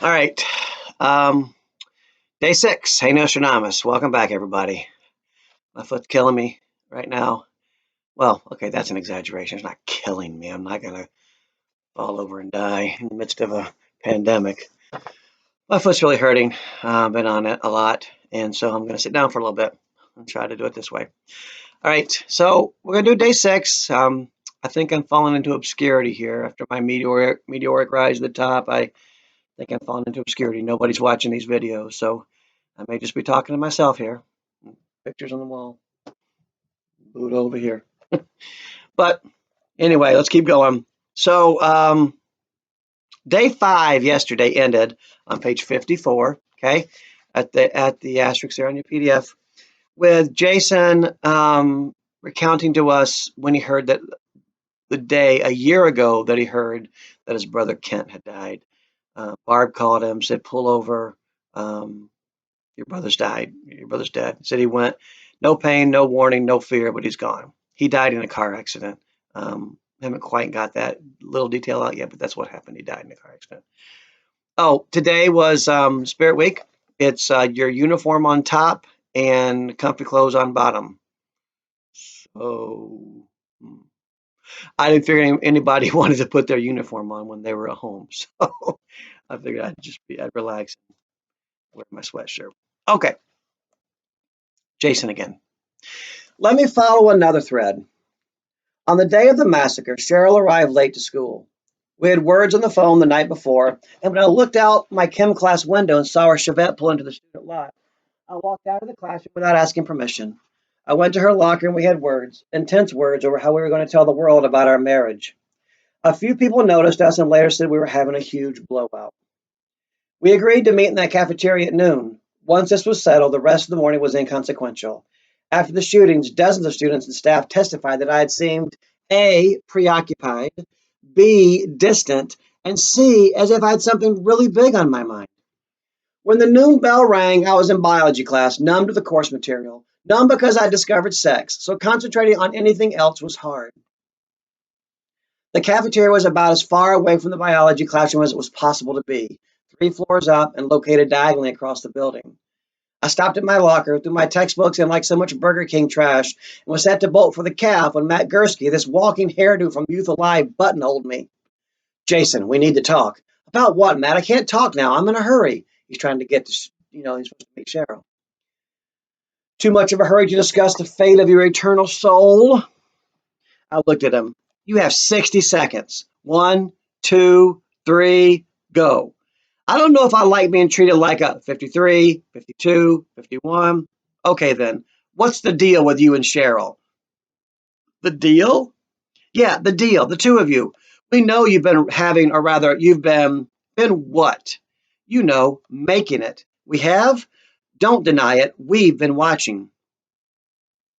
All right. Um, Day 6. Hey Nostradamus. Welcome back, everybody. My foot's killing me right now. Well, okay, that's an exaggeration. It's not killing me. I'm not going to fall over and die in the midst of a pandemic. My foot's really hurting. I've been on it a lot. And so I'm going to sit down for a little bit and try to do it this way. All right. So we're going to do day 6. I think I'm falling into obscurity here after my meteoric rise to the top. I think I'm falling into obscurity. Nobody's watching these videos. So I may just be talking to myself here. Pictures on the wall. Buddha over here. But anyway, let's keep going. So day 5 yesterday ended on page 54. Okay, at the asterisk there on your PDF with Jason recounting to us when he heard that the day a year ago that he heard that his brother Kent had died. Barb called him, said, "Pull over. Um, Your brother's died. Your brother's dead." Said he went, no pain, no warning, no fear, but he's gone. He died in a car accident. Haven't quite got that little detail out yet, but that's what happened. He died in a car accident. Oh, today was Spirit Week. It's your uniform on top and comfy clothes on bottom. So I didn't figure anybody wanted to put their uniform on when they were at home. So I figured I'd relax and wear my sweatshirt. Okay, Jason again. Let me follow another thread. On the day of the massacre, Cheryl arrived late to school. We had words on the phone the night before, and when I looked out my chem class window and saw her Chevette pull into the student lot, I walked out of the classroom without asking permission. I went to her locker and we had words, intense words over how we were going to tell the world about our marriage. A few people noticed us and later said we were having a huge blowout. We agreed to meet in that cafeteria at noon. Once this was settled, the rest of the morning was inconsequential. After the shootings, dozens of students and staff testified that I had seemed A, preoccupied, B, distant, and C, as if I had something really big on my mind. When the noon bell rang, I was in biology class, numb to the course material, numb because I discovered sex, so concentrating on anything else was hard. The cafeteria was about as far away from the biology classroom as it was possible to be, 3 floors up and located diagonally across the building. I stopped at my locker, threw my textbooks in like so much Burger King trash, and was set to bolt for the calf when Matt Gursky, this walking hairdo from Youth Alive, buttonholed me. "Jason, we need to talk." "About what, Matt? I can't talk now. I'm in a hurry." He's trying to get to, he's supposed to meet Cheryl. "Too much of a hurry to discuss the fate of your eternal soul?" I looked at him. "You have 60 seconds. One, two, three, go." I don't know if I like being treated like a 53, 52, 51. Okay, then. What's the deal with you and Cheryl? The deal? Yeah, the deal. The two of you. We know you've been having, or rather, you've been what? Making it. We have? Don't deny it. We've been watching.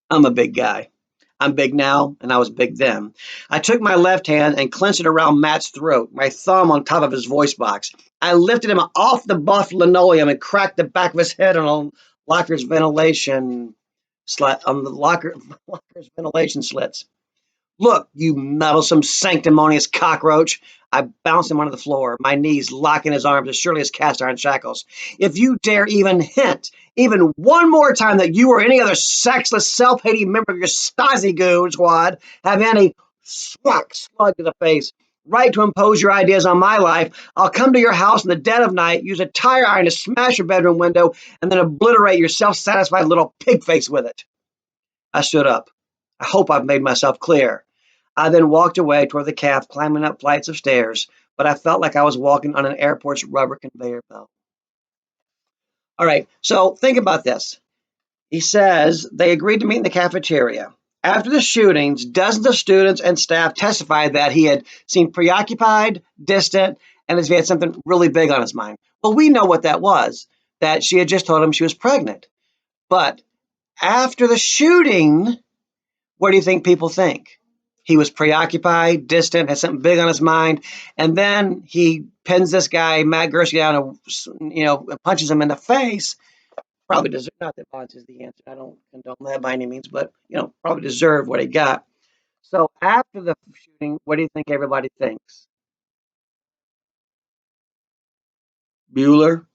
I'm a big guy. I'm big now, and I was big then. I took my left hand and clenched it around Matt's throat, my thumb on top of his voice box. I lifted him off the buff linoleum and cracked the back of his head on locker's ventilation slit on the locker's ventilation slits. "Look, you meddlesome, sanctimonious cockroach!" I bounced him onto the floor, my knees locking his arms as surely as cast iron shackles. "If you dare even hint, even one more time, that you or any other sexless, self-hating member of your Stasi goon squad have any slug to the face right to impose your ideas on my life, I'll come to your house in the dead of night, use a tire iron to smash your bedroom window, and then obliterate your self-satisfied little pig face with it." I stood up. I hope I've made myself clear. I then walked away toward the calf, climbing up flights of stairs, but I felt like I was walking on an airport's rubber conveyor belt. All right, so think about this. He says they agreed to meet in the cafeteria. After the shootings, dozens of students and staff testified that he had seemed preoccupied, distant, and as if he had something really big on his mind. Well, we know what that was, that she had just told him she was pregnant. But after the shooting, what do you think people think? He was preoccupied, distant, had something big on his mind, and then he pins this guy, Matt Gursky, down and punches him in the face. Probably deserve, not that violence is the answer. I don't condone that by any means, but probably deserved what he got. So after the shooting, what do you think everybody thinks? Bueller?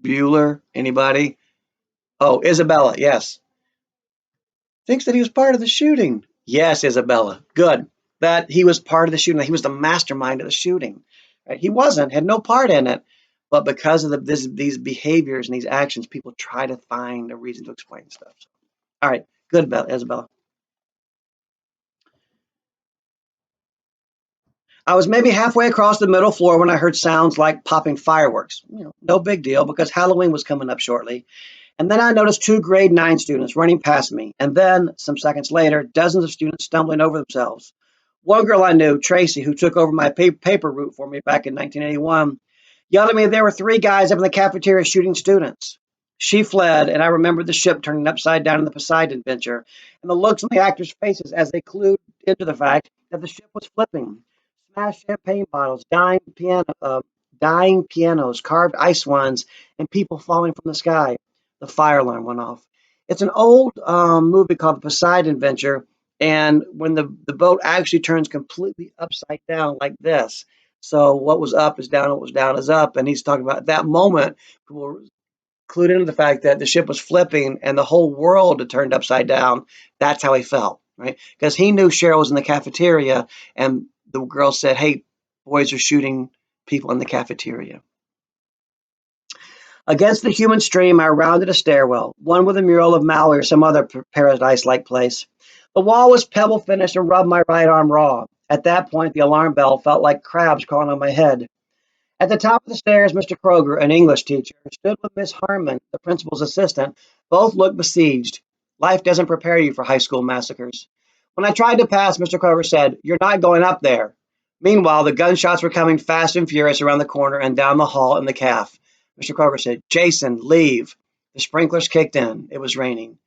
Bueller? Anybody? Oh, Isabella, yes. Thinks that he was part of the shooting. Yes, Isabella. Good. That he was part of the shooting. That he was the mastermind of the shooting. Right? He wasn't, had no part in it. But because of these behaviors and these actions, people try to find a reason to explain stuff. So, all right. Good, Isabella. I was maybe halfway across the middle floor when I heard sounds like popping fireworks. No big deal because Halloween was coming up shortly. And then I noticed two grade 9 students running past me. And then, some seconds later, dozens of students stumbling over themselves. One girl I knew, Tracy, who took over my paper route for me back in 1981, yelled at me there were three guys up in the cafeteria shooting students. She fled, and I remembered the ship turning upside down in the Poseidon adventure, and the looks on the actors' faces as they clued into the fact that the ship was flipping. Smashed champagne bottles, dying pianos, carved ice wands, and people falling from the sky. The fire alarm went off. It's an old movie called The Poseidon Adventure, and when the boat actually turns completely upside down like this. So what was up is down, what was down is up. And he's talking about that moment, people were clued into the fact that the ship was flipping and the whole world had turned upside down. That's how he felt, right? Because he knew Cheryl was in the cafeteria and the girl said, "Hey, boys are shooting people in the cafeteria." Against the human stream, I rounded a stairwell, one with a mural of Maui or some other paradise-like place. The wall was pebble finished and rubbed my right arm raw. At that point, the alarm bell felt like crabs crawling on my head. At the top of the stairs, Mr. Kroger, an English teacher, stood with Miss Harmon, the principal's assistant. Both looked besieged. Life doesn't prepare you for high school massacres. When I tried to pass, Mr. Kroger said, "You're not going up there." Meanwhile, the gunshots were coming fast and furious around the corner and down the hall in the calf. Mr. Kroger said, "Jason, leave." The sprinklers kicked in. It was raining.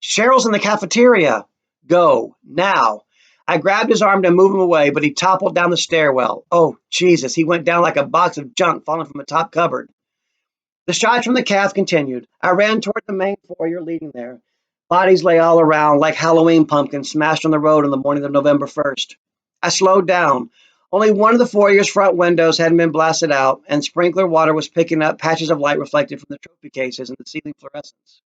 "Cheryl's in the cafeteria." "Go, now." I grabbed his arm to move him away, but he toppled down the stairwell. Oh, Jesus, he went down like a box of junk falling from a top cupboard. The shots from the calf continued. I ran toward the main foyer leading there. Bodies lay all around like Halloween pumpkins smashed on the road on the morning of November 1st. I slowed down. Only one of the foyer's front windows hadn't been blasted out, and sprinkler water was picking up patches of light reflected from the trophy cases and the ceiling fluorescents.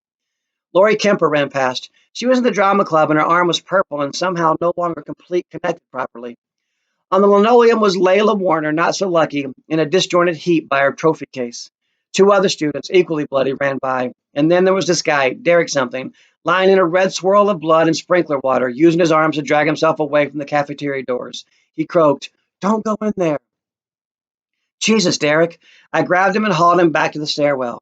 Lori Kemper ran past. She was in the drama club and her arm was purple and somehow no longer connected properly. On the linoleum was Layla Warner, not so lucky, in a disjointed heap by her trophy case. Two other students, equally bloody, ran by. And then there was this guy, Derek something, lying in a red swirl of blood and sprinkler water, using his arms to drag himself away from the cafeteria doors. He croaked, "Don't go in there." "Jesus, Derek." I grabbed him and hauled him back to the stairwell.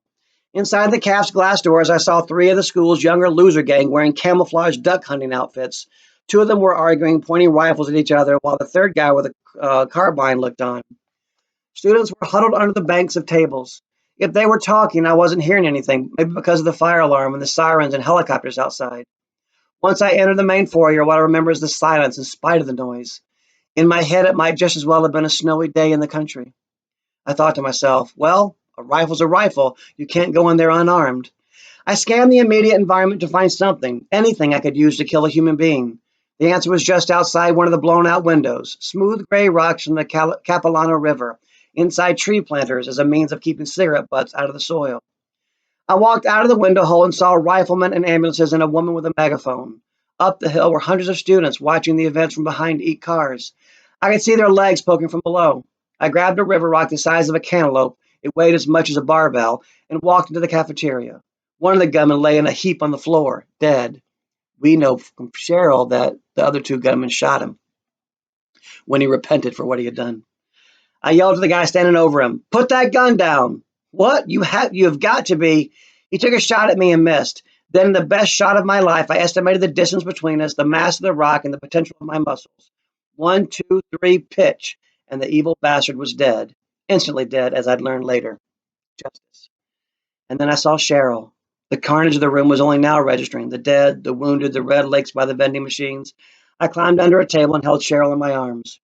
Inside the calf's glass doors, I saw three of the school's younger loser gang wearing camouflage duck hunting outfits. Two of them were arguing, pointing rifles at each other, while the third guy with a carbine looked on. Students were huddled under the banks of tables. If they were talking, I wasn't hearing anything, maybe because of the fire alarm and the sirens and helicopters outside. Once I entered the main foyer, what I remember is the silence in spite of the noise. In my head, it might just as well have been a snowy day in the country. I thought to myself, well, a rifle's a rifle. You can't go in there unarmed. I scanned the immediate environment to find something, anything I could use to kill a human being. The answer was just outside one of the blown out windows, smooth gray rocks from the Capilano River, inside tree planters as a means of keeping cigarette butts out of the soil. I walked out of the window hole and saw riflemen and ambulances and a woman with a megaphone. Up the hill were hundreds of students watching the events from behind eat cars. I could see their legs poking from below. I grabbed a river rock the size of a cantaloupe, it weighed as much as a barbell, and walked into the cafeteria. One of the gunmen lay in a heap on the floor, dead. We know from Cheryl that the other two gunmen shot him when he repented for what he had done. I yelled to the guy standing over him, "Put that gun down." "What? You have got to be." He took a shot at me and missed. Then, in the best shot of my life, I estimated the distance between us, the mass of the rock, and the potential of my muscles. One, two, three, pitch, and the evil bastard was dead. Instantly dead, as I'd learned later. Justice. And then I saw Cheryl. The carnage of the room was only now registering. The dead, the wounded, the red lakes by the vending machines. I climbed under a table and held Cheryl in my arms.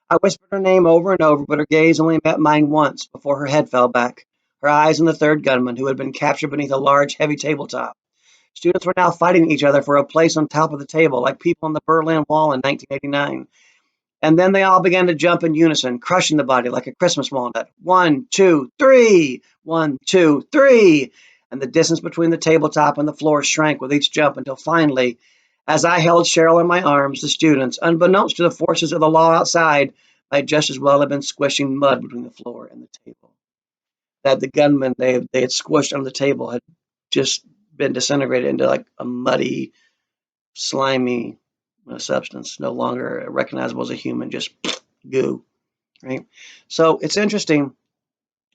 I whispered her name over and over, but her gaze only met mine once before her head fell back, her eyes on the third gunman, who had been captured beneath a large, heavy tabletop. Students were now fighting each other for a place on top of the table, like people on the Berlin Wall in 1989. And then they all began to jump in unison, crushing the body like a Christmas walnut. One, two, three. One, two, three. And the distance between the tabletop and the floor shrank with each jump until finally, as I held Cheryl in my arms, the students, unbeknownst to the forces of the law outside, might just as well have been squishing mud between the floor and the table. That the gunmen they had squished on the table had just been disintegrated into like a muddy, slimy substance, no longer recognizable as a human, just goo, right? So it's interesting.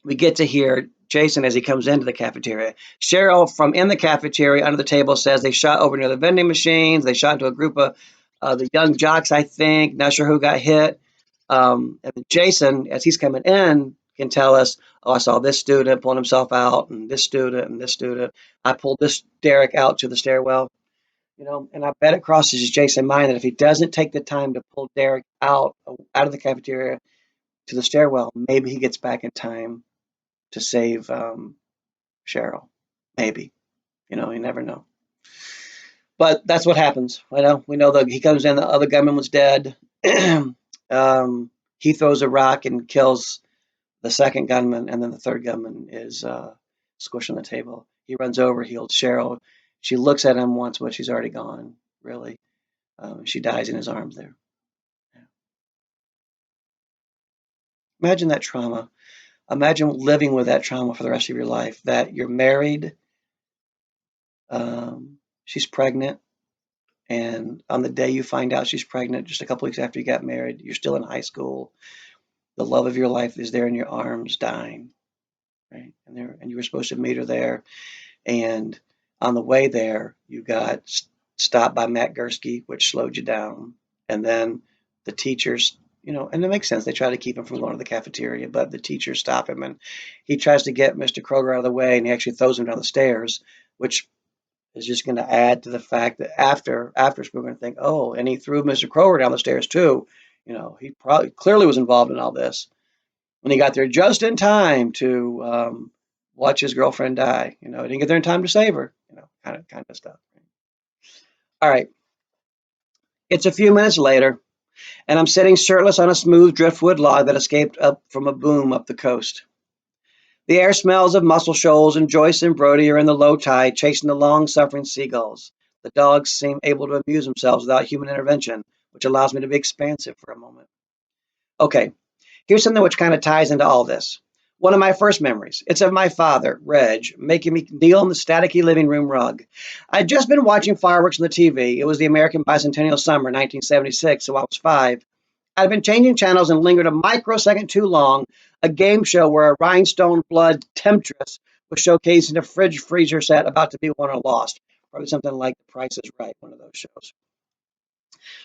We get to hear Jason as he comes into the cafeteria. Cheryl from in the cafeteria under the table says they shot over near the vending machines. They shot into a group of the young jocks, I think. Not sure who got hit. And then Jason, as he's coming in, can tell us, oh, I saw this student pulling himself out, and this student, and this student. I pulled this Derek out to the stairwell. And I bet it crosses Jason's mind that if he doesn't take the time to pull Derek out of the cafeteria to the stairwell, maybe he gets back in time to save Cheryl. Maybe. You never know. But that's what happens. We know that he comes in, the other gunman was dead. He throws a rock and kills the second gunman, and then the third gunman is squished on the table. He runs over, he holds Cheryl. She looks at him once, but she's already gone, really. She dies in his arms there. Imagine that trauma. Imagine living with that trauma for the rest of your life, that you're married, she's pregnant, and on the day you find out she's pregnant, just a couple weeks after you got married, you're still in high school. The love of your life is there in your arms, dying, right? And you were supposed to meet her there. And on the way there, you got stopped by Matt Gursky, which slowed you down. And then the teachers, and it makes sense. They try to keep him from going to the cafeteria, but the teachers stop him, and he tries to get Mr. Kroger out of the way, and he actually throws him down the stairs, which is just going to add to the fact that after we're going to think, oh, and he threw Mr. Kroger down the stairs too. He probably clearly was involved in all this. When he got there just in time to watch his girlfriend die, he didn't get there in time to save her, kind of stuff. All right, it's a few minutes later, and I'm sitting shirtless on a smooth driftwood log that escaped up from a boom up the coast. The air smells of mussel shoals, and Joyce and Brody are in the low tide chasing the long-suffering seagulls. The dogs seem able to amuse themselves without human intervention, which allows me to be expansive for a moment. Okay, here's something which kind of ties into all this. One of my first memories. It's of my father, Reg, making me kneel on the staticky living room rug. I'd just been watching fireworks on the TV. It was the American Bicentennial Summer, 1976, so I was 5. I'd been changing channels and lingered a microsecond too long, a game show where a rhinestone blood temptress was showcasing a fridge freezer set about to be won or lost. Probably something like The Price is Right, one of those shows.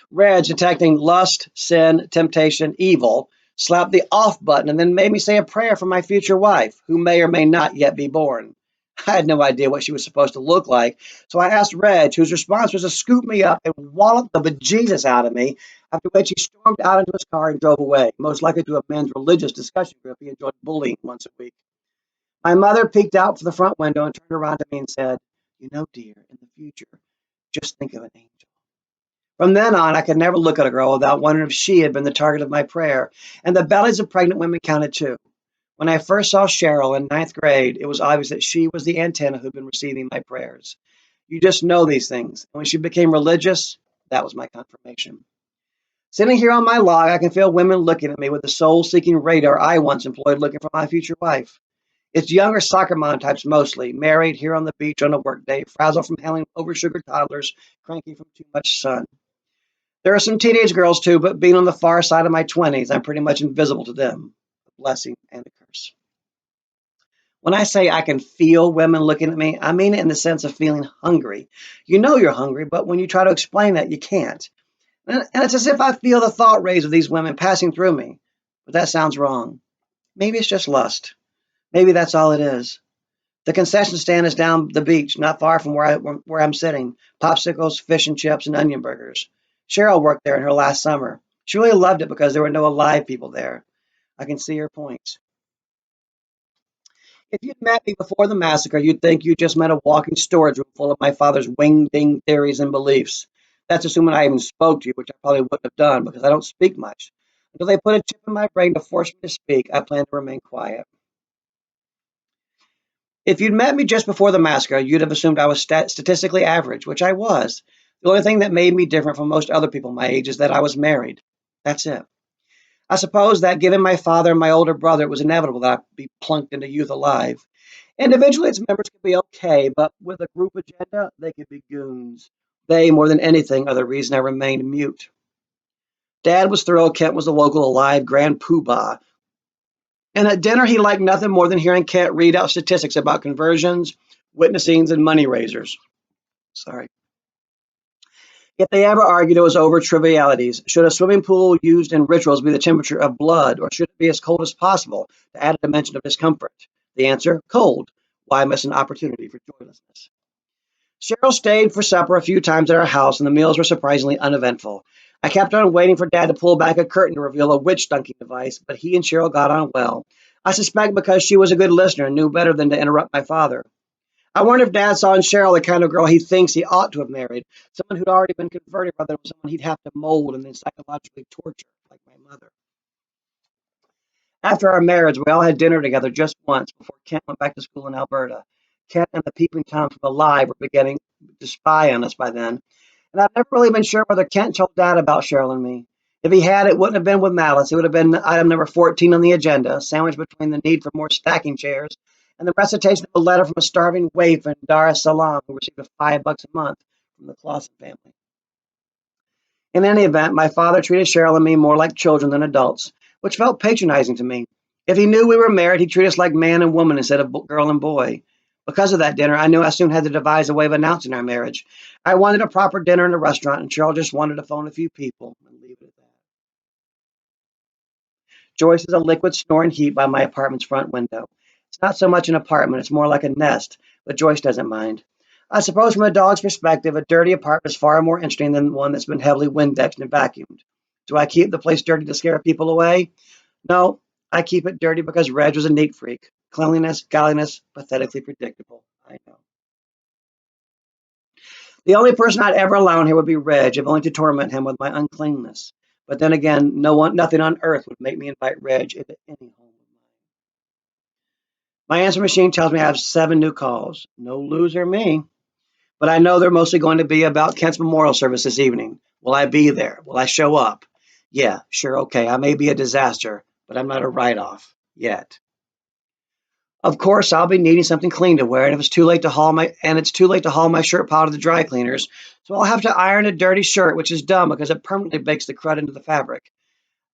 Reg, detecting lust, sin, temptation, evil, slapped the off button and then made me say a prayer for my future wife, who may or may not yet be born. I had no idea what she was supposed to look like, so I asked Reg, whose response was to scoop me up and wallop the bejesus out of me, after which he stormed out into his car and drove away, most likely to a men's religious discussion group he enjoyed bullying once a week. My mother peeked out from the front window and turned around to me and said, dear, in the future, just think of an angel. From then on, I could never look at a girl without wondering if she had been the target of my prayer, and the bellies of pregnant women counted too. When I first saw Cheryl in ninth grade, it was obvious that she was the antenna who'd been receiving my prayers. You just know these things. And when she became religious, that was my confirmation. Sitting here on my log, I can feel women looking at me with the soul-seeking radar I once employed looking for my future wife. It's younger soccer mom types mostly, married here on the beach on a workday, frazzled from handling oversugared toddlers, cranky from too much sun. There are some teenage girls too, but being on the far side of my 20s, I'm pretty much invisible to them. A blessing and a curse. When I say I can feel women looking at me, I mean it in the sense of feeling hungry. You know you're hungry, but when you try to explain that, you can't. And it's as if I feel the thought rays of these women passing through me. But that sounds wrong. Maybe it's just lust. Maybe that's all it is. The concession stand is down the beach, not far from where I'm sitting. Popsicles, fish and chips, and onion burgers. Cheryl worked there in her last summer. She really loved it because there were no alive people there. I can see her point. If you'd met me before the massacre, you'd think you just met a walking storage room full of my father's wing-ding theories and beliefs. That's assuming I even spoke to you, which I probably wouldn't have done because I don't speak much. Until they put a chip in my brain to force me to speak, I plan to remain quiet. If you'd met me just before the massacre, you'd have assumed I was statistically average, which I was. The only thing that made me different from most other people my age is that I was married. That's it. I suppose that given my father and my older brother, it was inevitable that I'd be plunked into youth alive. Individually, its members could be okay, but with a group agenda, they could be goons. They, more than anything, are the reason I remained mute. Dad was thrilled Kent was the local alive grand poobah. And at dinner, he liked nothing more than hearing Kent read out statistics about conversions, witnessings, and money raisers. Sorry. If they ever argued, it was over trivialities. Should a swimming pool used in rituals be the temperature of blood, or should it be as cold as possible to add a dimension of discomfort? The answer, cold. Why miss an opportunity for joylessness? Cheryl stayed for supper a few times at our house, and the meals were surprisingly uneventful. I kept on waiting for Dad to pull back a curtain to reveal a witch dunking device, but he and Cheryl got on well. I suspect because she was a good listener and knew better than to interrupt my father. I wonder if Dad saw in Cheryl the kind of girl he thinks he ought to have married, someone who'd already been converted rather than someone he'd have to mold and then psychologically torture, like my mother. After our marriage, we all had dinner together just once before Kent went back to school in Alberta. Kent and the peeping Tom from Alive were beginning to spy on us by then, and I've never really been sure whether Kent told Dad about Cheryl and me. If he had, it wouldn't have been with malice. It would have been item number 14 on the agenda, sandwiched between the need for more stacking chairs and the recitation of a letter from a starving waif in Dar es Salaam who received $5 a month from the Clausen family. In any event, my father treated Cheryl and me more like children than adults, which felt patronizing to me. If he knew we were married, he'd treat us like man and woman instead of girl and boy. Because of that dinner, I knew I soon had to devise a way of announcing our marriage. I wanted a proper dinner in a restaurant, and Cheryl just wanted to phone a few people and leave it at that. Joyce is a liquid snoring heap by my apartment's front window. It's not so much an apartment, it's more like a nest, but Joyce doesn't mind. I suppose from a dog's perspective, a dirty apartment is far more interesting than one that's been heavily Windexed and vacuumed. Do I keep the place dirty to scare people away? No, I keep it dirty because Reg was a neat freak. Cleanliness, godliness, pathetically predictable. I know. The only person I'd ever allow in here would be Reg, if only to torment him with my uncleanness. But then again, nothing on earth would make me invite Reg into any home of mine. My answer machine tells me I have 7 new calls. No loser me. But I know they're mostly going to be about Kent's memorial service this evening. Will I be there? Will I show up? Yeah, sure, okay. I may be a disaster, but I'm not a write-off yet. Of course, I'll be needing something clean to wear, and if it's too late to haul my shirt pile to the dry cleaners, so I'll have to iron a dirty shirt, which is dumb because it permanently bakes the crud into the fabric.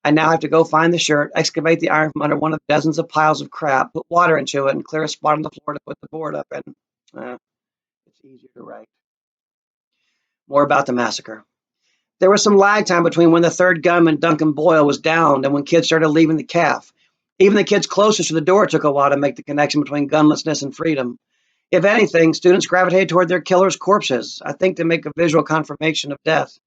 I now have to go find the shirt, excavate the iron from under one of dozens of piles of crap, put water into it, and clear a spot on the floor to put the board up in. It's easier to write. More about the massacre. There was some lag time between when the third gunman, Duncan Boyle, was downed and when kids started leaving the calf. Even the kids closest to the door took a while to make the connection between gunlessness and freedom. If anything, students gravitated toward their killers' corpses, I think to make a visual confirmation of death.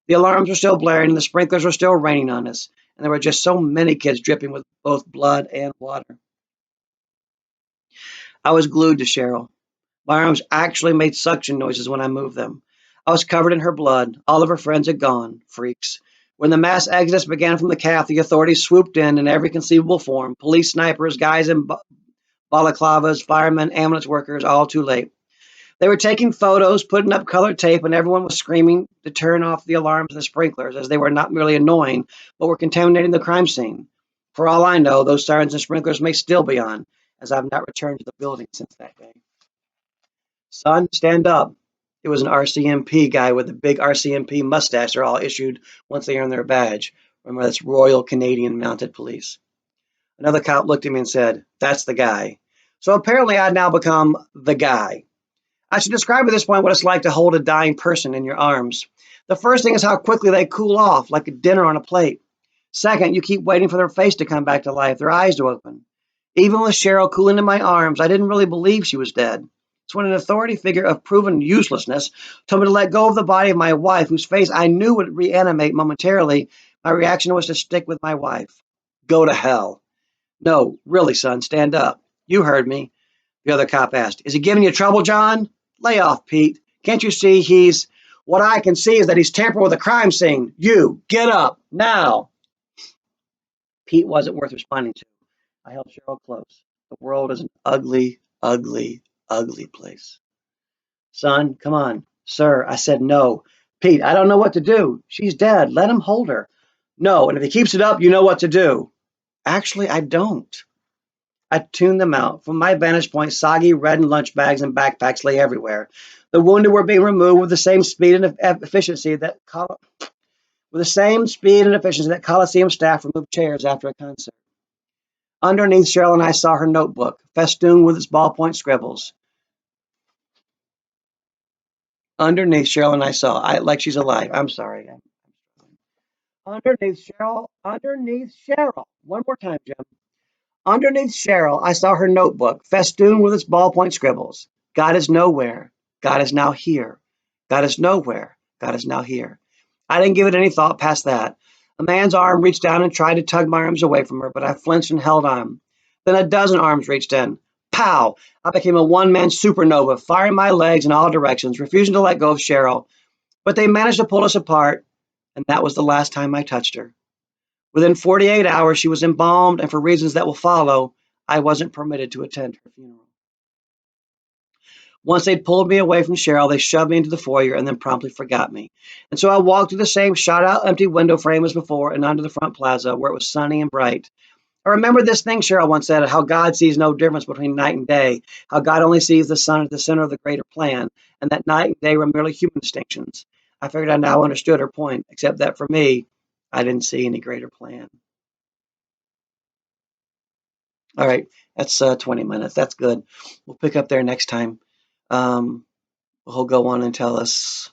The alarms were still blaring and the sprinklers were still raining on us, and there were just so many kids dripping with both blood and water. I was glued to Cheryl. My arms actually made suction noises when I moved them. I was covered in her blood. All of her friends had gone, freaks. When the mass exodus began from the calf, the authorities swooped in every conceivable form. Police, snipers, guys in balaclavas, firemen, ambulance workers, all too late. They were taking photos, putting up colored tape, and everyone was screaming to turn off the alarms and the sprinklers, as they were not merely annoying, but were contaminating the crime scene. For all I know, those sirens and sprinklers may still be on, as I've not returned to the building since that day. Son, stand up. It was an RCMP guy with a big RCMP mustache they're all issued once they earn their badge. Remember, that's Royal Canadian Mounted Police. Another cop looked at me and said, "That's the guy." So apparently I'd now become the guy. I should describe at this point what it's like to hold a dying person in your arms. The first thing is how quickly they cool off, like a dinner on a plate. Second, you keep waiting for their face to come back to life, their eyes to open. Even with Cheryl cooling in my arms, I didn't really believe she was dead. It's when an authority figure of proven uselessness told me to let go of the body of my wife, whose face I knew would reanimate momentarily. My reaction was to stick with my wife. Go to hell. No, really, son, stand up. You heard me. The other cop asked, "Is he giving you trouble, John?" "Lay off, Pete. Can't you see he's..." What I can see is that he's tampering with a crime scene. You, get up, now. Pete wasn't worth responding to. I held Cheryl close. The world is an ugly, ugly, ugly place. Son, come on. Sir, I said no. Pete, I don't know what to do. She's dead. Let him hold her. No, and if he keeps it up, you know what to do. Actually, I don't. I tuned them out. From my vantage point, soggy, reddened lunch bags and backpacks lay everywhere. The wounded were being removed with the same speed and efficiency that Coliseum staff removed chairs after a concert. Underneath, Cheryl and I saw her notebook, festooned with its ballpoint scribbles. Underneath, Cheryl and I saw, like she's alive. I'm sorry. Underneath Cheryl. One more time, Jim. Underneath Cheryl, I saw her notebook, festooned with its ballpoint scribbles. God is nowhere. God is now here. God is nowhere. God is now here. I didn't give it any thought past that. A man's arm reached down and tried to tug my arms away from her, but I flinched and held on. Then a dozen arms reached in. Pow! I became a one-man supernova, firing my legs in all directions, refusing to let go of Cheryl. But they managed to pull us apart, and that was the last time I touched her. Within 48 hours, she was embalmed, and for reasons that will follow, I wasn't permitted to attend her funeral. Once they'd pulled me away from Cheryl, they shoved me into the foyer and then promptly forgot me. And so I walked through the same shot-out empty window frame as before and onto the front plaza where it was sunny and bright. I remember this thing Cheryl once said, how God sees no difference between night and day, how God only sees the sun at the center of the greater plan, and that night and day were merely human distinctions. I figured I now understood her point, except that for me, I didn't see any greater plan. All right, that's 20 minutes. That's good. We'll pick up there next time. Um, he'll go on and tell us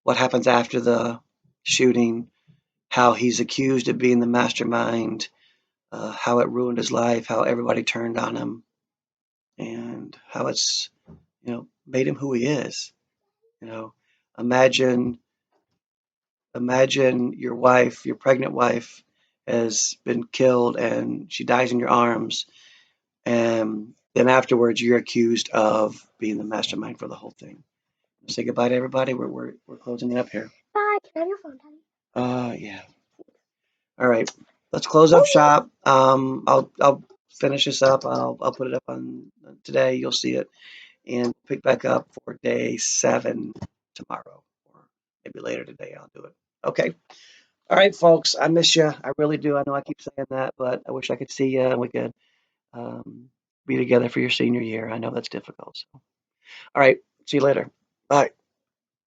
what happens after the shooting, how he's accused of being the mastermind, how it ruined his life, how everybody turned on him, and how it's made him who he is. You know, imagine imagine your wife, your pregnant wife, has been killed and she dies in your arms, and then afterwards you're accused of being the mastermind for the whole thing. Say goodbye to everybody. We're closing it up here. Bye. Can I have your phone, Daddy? Yeah. All right. Let's close up shop. I'll finish this up. I'll put it up on today. You'll see it, and pick back up for day 7 tomorrow, or maybe later today. I'll do it. Okay. All right, folks. I miss you. I really do. I know I keep saying that, but I wish I could see you and we could um, be together for your senior year. I know that's difficult. So. All right. See you later. Bye.